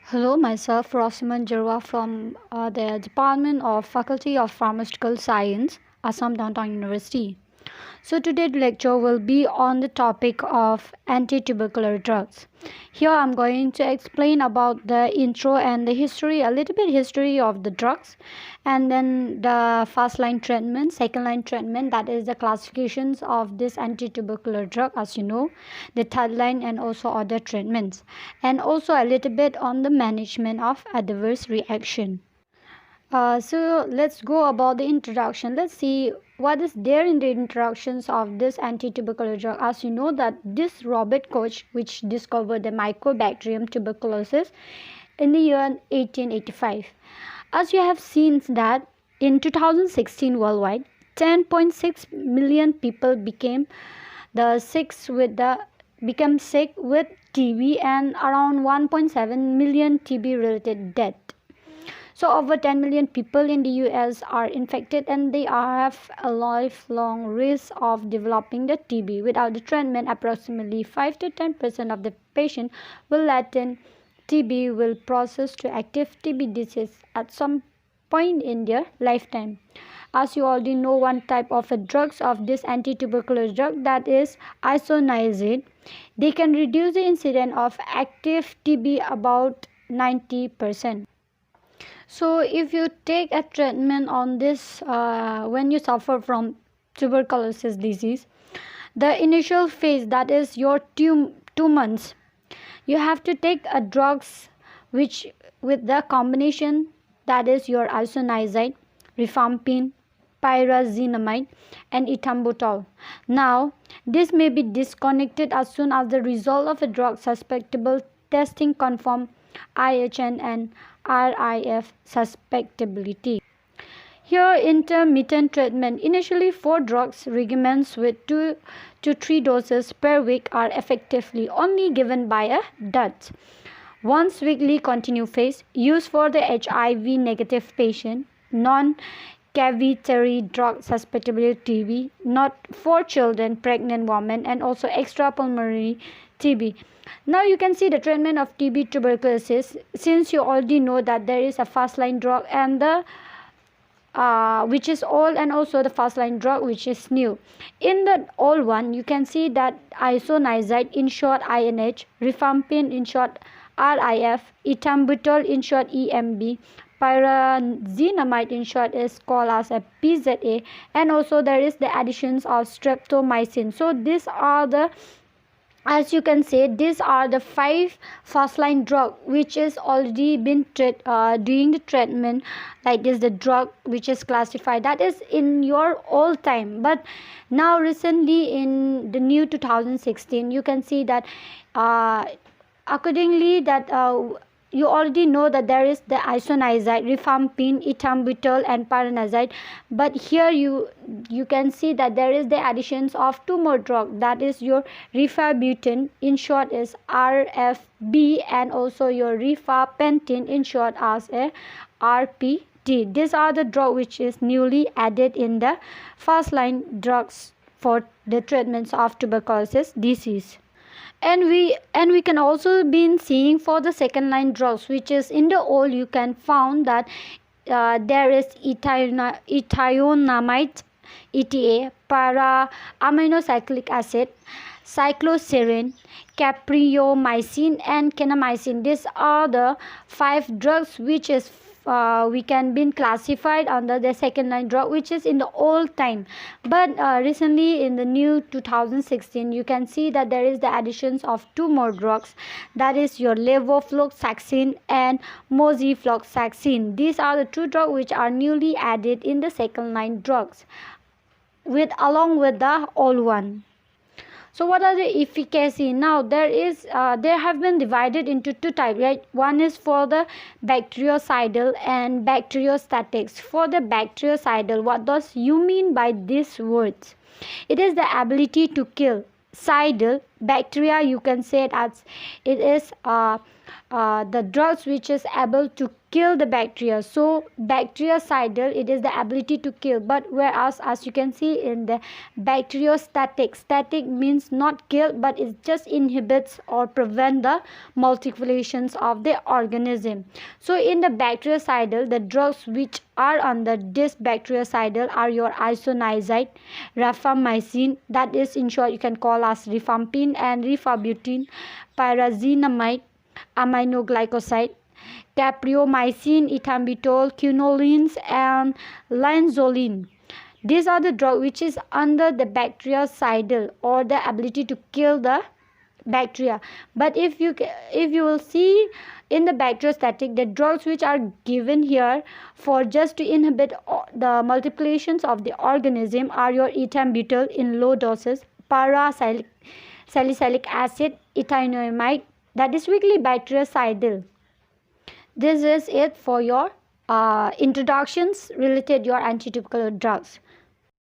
Hello, myself Rosiman Jarwa from the Department of Faculty of Pharmaceutical Science, Assam Downtown University. So today's lecture will be on the topic of anti-tubercular drugs. Here I'm going to explain about the intro and the history, a little bit history of the drugs, and then the first line treatment, second line treatment, that is the classifications of this anti-tubercular drug, as you know, the third line, and also other treatments, and also a little bit on the management of adverse reaction. So let's go about the introduction. Let's see what is there in the introductions of this anti-tubercular drug. As you know that this Robert Koch, which discovered the Mycobacterium tuberculosis in the year 1885. As you have seen that in 2016 worldwide, 10.6 million people became sick with TB, and around 1.7 million TB related death. So over 10 million people in the US are infected, and they have a lifelong risk of developing the TB. Without the treatment, approximately 5 to 10% of the patient will latent TB will process to active TB disease at some point in their lifetime. As you already know, one type of a drugs of this anti-tubercular drug, that is isoniazid. They can reduce the incidence of active TB about 90%. So if you take a treatment on this, when you suffer from tuberculosis disease, the initial phase, that is your 2 months, you have to take a drugs which with the combination, that is your isoniazid, rifampin, pyrazinamide, and ethambutol. Now this may be disconnected as soon as the result of a drug suspectable testing confirm IHN and RIF suspectability. Here, intermittent treatment. Initially, 4 drugs regimens with 2 to 3 doses per week are effectively only given by a DUT. Once weekly continue phase, used for the HIV negative patient, non-cavitary drug susceptible TB, not for children, pregnant women, and also extrapulmonary TB. Now you can see the treatment of TB tuberculosis. Since you already know that there is a first line drug and the which is old, and also the first line drug which is new. In the old one, you can see that isoniazid, in short INH, rifampin, in short RIF, ethambutol, in short EMB, pyrazinamide, in short is called as a PZA, and also there is the additions of streptomycin. So these are the, as you can say, these are the 5 first line drug which is already been doing the treatment, like this the drug which is classified, that is in your old time. But now recently in the new 2016, you can see that accordingly that you already know that there is the isoniazid, rifampin, ethambutol, and pyrazinamide. But here you can see that there is the additions of 2 more drugs, that is your rifabutin, in short is RFB, and also your rifapentin, in short as a RPT. These are the drugs which is newly added in the first line drugs for the treatments of tuberculosis disease. And we can also be seeing for the second line drugs, which is in the old, you can found that there is ethionamide, ETA, para aminocyclic acid, cycloserine, capreomycin, and kanamycin. These are the 5 drugs which is we can be classified under the second line drug, which is in the old time. But recently in the new 2016, you can see that there is the additions of 2 more drugs, that is your levofloxacin and moxifloxacin. These are the 2 drugs which are newly added in the second line drugs along with the old one. So what are the efficacy? Now there have been divided into 2 types, right? One is for the bactericidal and bacteriostatics. For the bactericidal, what does you mean by these words? It is the ability to kill cidal bacteria. You can say it as it is the drugs which is able to kill the bacteria. So bactericidal, it is the ability to kill, but whereas as you can see in the bacteriostatic, static means not kill, but it just inhibits or prevent the multiplications of the organism. So in the bactericidal, the drugs which are under this bactericidal are your isoniazid, rifamycin, that is in short you can call as rifampin, and rifabutin, pyrazinamide, aminoglycoside, capreomycin, ethambutol, quinolines, and linezolid. These are the drug which is under the bactericidal or the ability to kill the bacteria. But if you will see in the bacteriostatic, the drugs which are given here for just to inhibit the multiplications of the organism are your ethambutol in low doses, salicylic acid, ethanoamide, that is weakly bactericidal. This is it for your introductions related your antitubercular drugs.